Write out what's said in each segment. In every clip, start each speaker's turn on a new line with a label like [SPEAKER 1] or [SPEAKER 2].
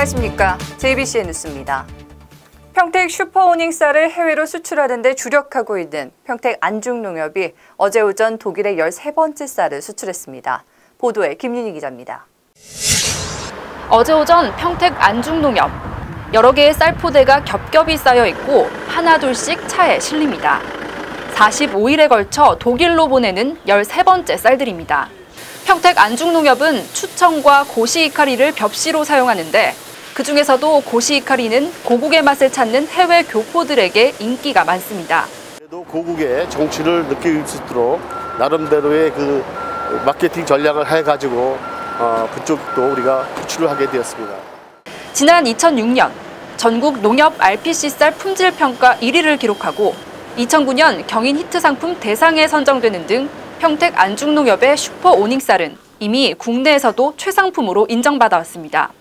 [SPEAKER 1] 안녕하십니까. JBC의 뉴스입니다. 평택 슈퍼오닝 쌀을 해외로 수출하는 데 주력하고 있는 평택 안중농협이 어제 오전 독일의 13번째 쌀을 수출했습니다. 보도에 김윤희 기자입니다.
[SPEAKER 2] 어제 오전 평택 안중농협. 여러 개의 쌀포대가 겹겹이 쌓여 있고 하나둘씩 차에 실립니다. 45일에 걸쳐 독일로 보내는 13번째 쌀들입니다. 평택 안중농협은 추청과 고시이카리를 벽시로 사용하는데 그중에서도 고시이카리는 고국의 맛을 찾는 해외 교포들에게 인기가 많습니다.
[SPEAKER 3] 그래도 고국의 정취를 느낄 수 있도록 나름대로의 그 마케팅 전략을 해가지고 그쪽도 우리가 수출을 하게 되었습니다.
[SPEAKER 2] 지난 2006년 전국 농협 RPC 쌀 품질 평가 1위를 기록하고 2009년 경인 히트 상품 대상에 선정되는 등 평택 안중농협의 슈퍼 오닝쌀은 이미 국내에서도 최상품으로 인정받아왔습니다.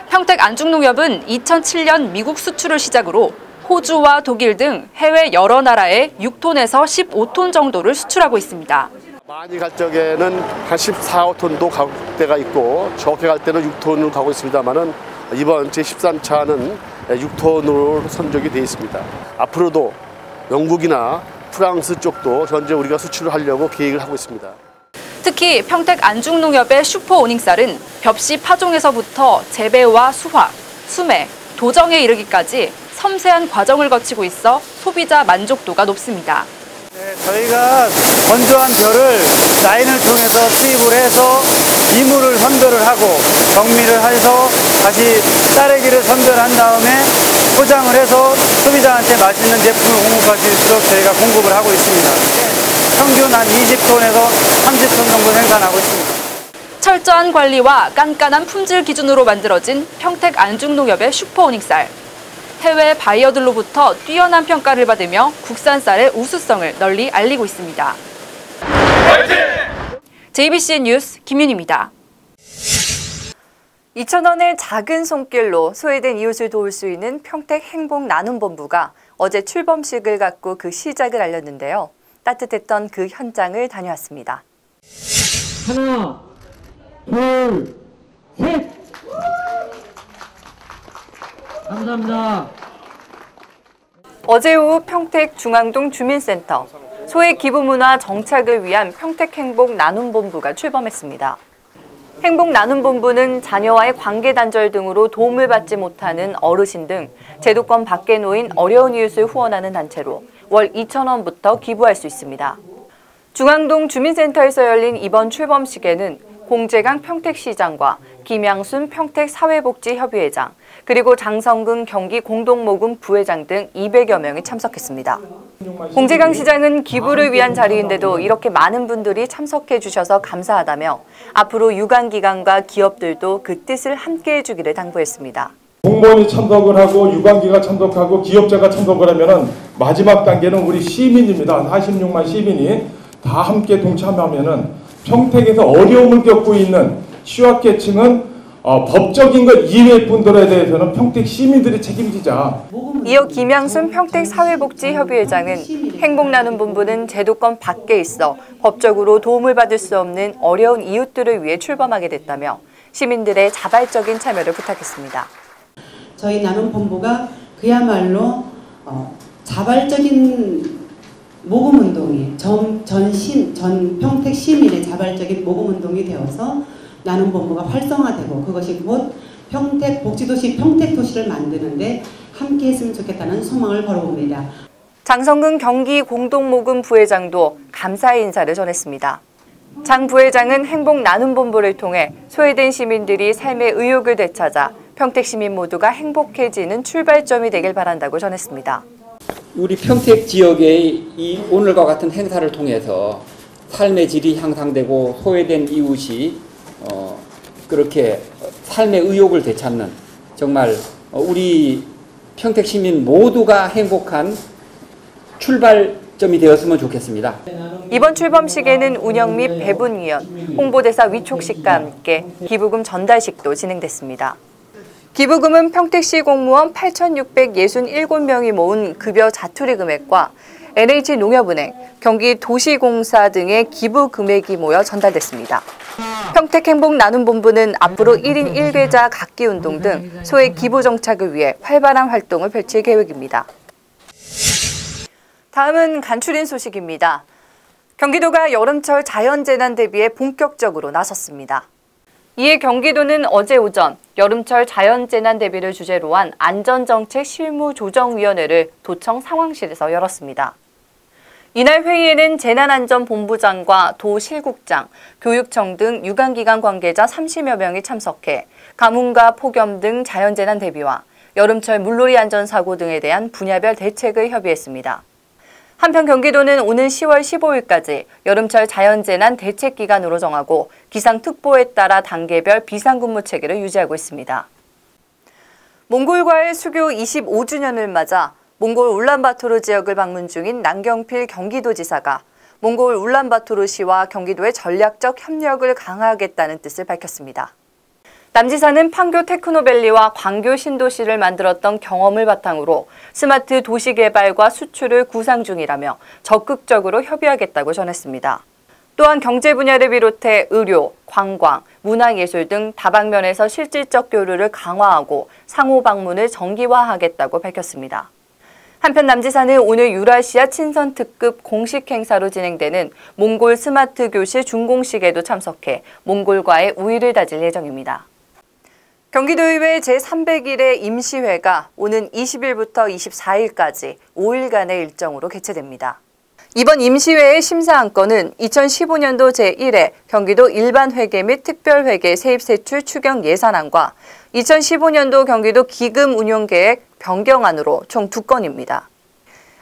[SPEAKER 2] 평택 안중농협은 2007년 미국 수출을 시작으로 호주와 독일 등 해외 여러 나라에 6톤에서 15톤 정도를 수출하고 있습니다.
[SPEAKER 3] 많이 갈 적에는 한 14, 5톤도 갈 때가 있고 적게 갈 때는 6톤으로 가고 있습니다만은 이번 제13차는 6톤으로 선적이 되어 있습니다. 앞으로도 영국이나 프랑스 쪽도 현재 우리가 수출을 하려고 계획을 하고 있습니다.
[SPEAKER 2] 특히 평택 안중농협의 슈퍼 오닝쌀은 벽시 파종에서부터 재배와 수확, 수매, 도정에 이르기까지 섬세한 과정을 거치고 있어 소비자 만족도가 높습니다.
[SPEAKER 4] 네, 저희가 건조한 벼를 라인을 통해서 투입을 해서 이물을 선별을 하고 정미를 해서 다시 쌀에기를 선별한 다음에 포장을 해서 소비자한테 맛있는 제품을 공급할 수 있도록 저희가 공급을 하고 있습니다. 평균 한 20톤에서 30톤 정도 생산하고 있습니다.
[SPEAKER 2] 철저한 관리와 깐깐한 품질 기준으로 만들어진 평택 안중농협의 슈퍼 오닝쌀. 해외 바이어들로부터 뛰어난 평가를 받으며 국산 쌀의 우수성을 널리 알리고 있습니다. 화이팅! JBC 뉴스 김윤희입니다.
[SPEAKER 1] 2,000원의 작은 손길로 소외된 이웃을 도울 수 있는 평택 행복나눔본부가 어제 출범식을 갖고 그 시작을 알렸는데요. 따뜻했던 그 현장을 다녀왔습니다.
[SPEAKER 5] 하나, 둘, 셋! 감사합니다.
[SPEAKER 1] 어제 오후 평택 중앙동 주민센터 소외 기부 문화 정착을 위한 평택 행복 나눔본부가 출범했습니다. 행복 나눔본부는 자녀와의 관계 단절 등으로 도움을 받지 못하는 어르신 등 제도권 밖에 놓인 어려운 이웃을 후원하는 단체로 월 2,000원부터 기부할 수 있습니다. 중앙동 주민센터에서 열린 이번 출범식에는 공재강 평택시장과 김양순 평택사회복지협의회장, 그리고 장성근 경기공동모금 부회장 등 200여 명이 참석했습니다. 공재강 시장은 기부를 위한 자리인데도 이렇게 많은 분들이 참석해 주셔서 감사하다며 앞으로 유관기관과 기업들도 그 뜻을 함께해 주기를 당부했습니다.
[SPEAKER 6] 공무원이 참석을 하고 유관기가 참석하고 기업자가 참석을 하면은 마지막 단계는 우리 시민입니다. 46만 시민이 다 함께 동참하면은 평택에서 어려움을 겪고 있는 취약계층은 법적인 것 이외의 분들에 대해서는 평택 시민들이 책임지자.
[SPEAKER 1] 이어 김양순 평택사회복지협의회장은 행복나눔본부는 제도권 밖에 있어 법적으로 도움을 받을 수 없는 어려운 이웃들을 위해 출범하게 됐다며 시민들의 자발적인 참여를 부탁했습니다.
[SPEAKER 7] 저희 나눔본부가 그야말로 자발적인 모금운동이 전 평택 시민의 자발적인 모금운동이 되어서 나눔본부가 활성화되고 그것이 곧 평택 복지도시 평택도시를 만드는데 함께했으면 좋겠다는 소망을 걸어봅니다.
[SPEAKER 1] 장성근 경기공동모금 부회장도 감사의 인사를 전했습니다. 장 부회장은 행복나눔본부를 통해 소외된 시민들이 삶의 의욕을 되찾아 평택 시민 모두가 행복해지는 출발점이 되길 바란다고 전했습니다.
[SPEAKER 8] 우리 평택 지역의 이 오늘과 같은 행사를 통해서 삶의 질이 향상되고 소외된 이웃이 그렇게 삶의 의욕을 되찾는 정말 우리 평택 시민 모두가 행복한 출발점이 되었으면 좋겠습니다.
[SPEAKER 1] 이번 출범식에는 운영 및 배분위원, 홍보대사 위촉식과 함께 기부금 전달식도 진행됐습니다. 기부금은 평택시 공무원 8,667명이 모은 급여 자투리 금액과 NH농협은행, 경기도시공사 등의 기부 금액이 모여 전달됐습니다. 평택행복나눔본부는 앞으로 1인 1계좌 각기 운동 등 소액 기부 정착을 위해 활발한 활동을 펼칠 계획입니다. 다음은 간추린 소식입니다. 경기도가 여름철 자연재난 대비에 본격적으로 나섰습니다. 이에 경기도는 어제 오전 여름철 자연재난 대비를 주제로 한 안전정책 실무조정위원회를 도청 상황실에서 열었습니다. 이날 회의에는 재난안전본부장과 도실국장, 교육청 등 유관기관 관계자 30여 명이 참석해 가뭄과 폭염 등 자연재난 대비와 여름철 물놀이 안전사고 등에 대한 분야별 대책을 협의했습니다. 한편 경기도는 오는 10월 15일까지 여름철 자연재난 대책기간으로 정하고 기상특보에 따라 단계별 비상근무 체계를 유지하고 있습니다. 몽골과의 수교 25주년을 맞아 몽골 울란바토르 지역을 방문 중인 남경필 경기도지사가 몽골 울란바토르시와 경기도의 전략적 협력을 강화하겠다는 뜻을 밝혔습니다. 남 지사는 판교 테크노밸리와 광교 신도시를 만들었던 경험을 바탕으로 스마트 도시 개발과 수출을 구상 중이라며 적극적으로 협의하겠다고 전했습니다. 또한 경제 분야를 비롯해 의료, 관광, 문화예술 등 다방면에서 실질적 교류를 강화하고 상호 방문을 정기화하겠다고 밝혔습니다. 한편 남 지사는 오늘 유라시아 친선 특급 공식 행사로 진행되는 몽골 스마트 교실 준공식에도 참석해 몽골과의 우위를 다질 예정입니다. 경기도의회 제301회 임시회가 오는 20일부터 24일까지 5일간의 일정으로 개최됩니다. 이번 임시회의 심사 안건은 2015년도 제1회 경기도 일반회계 및 특별회계 세입세출 추경 예산안과 2015년도 경기도 기금 운용계획 변경안으로 총 2건입니다.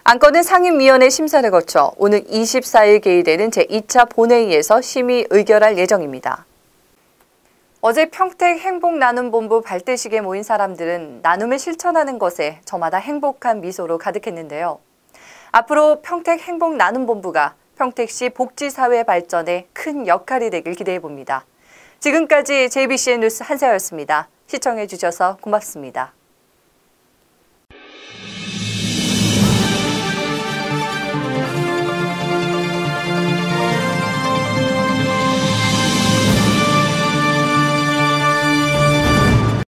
[SPEAKER 1] 안건은 상임위원회 심사를 거쳐 오는 24일 개의되는 제2차 본회의에서 심의 의결할 예정입니다. 어제 평택 행복나눔본부 발대식에 모인 사람들은 나눔을 실천하는 것에 저마다 행복한 미소로 가득했는데요. 앞으로 평택 행복나눔본부가 평택시 복지사회 발전에 큰 역할이 되길 기대해봅니다. 지금까지 JBCN 뉴스 한세아였습니다. 시청해주셔서 고맙습니다.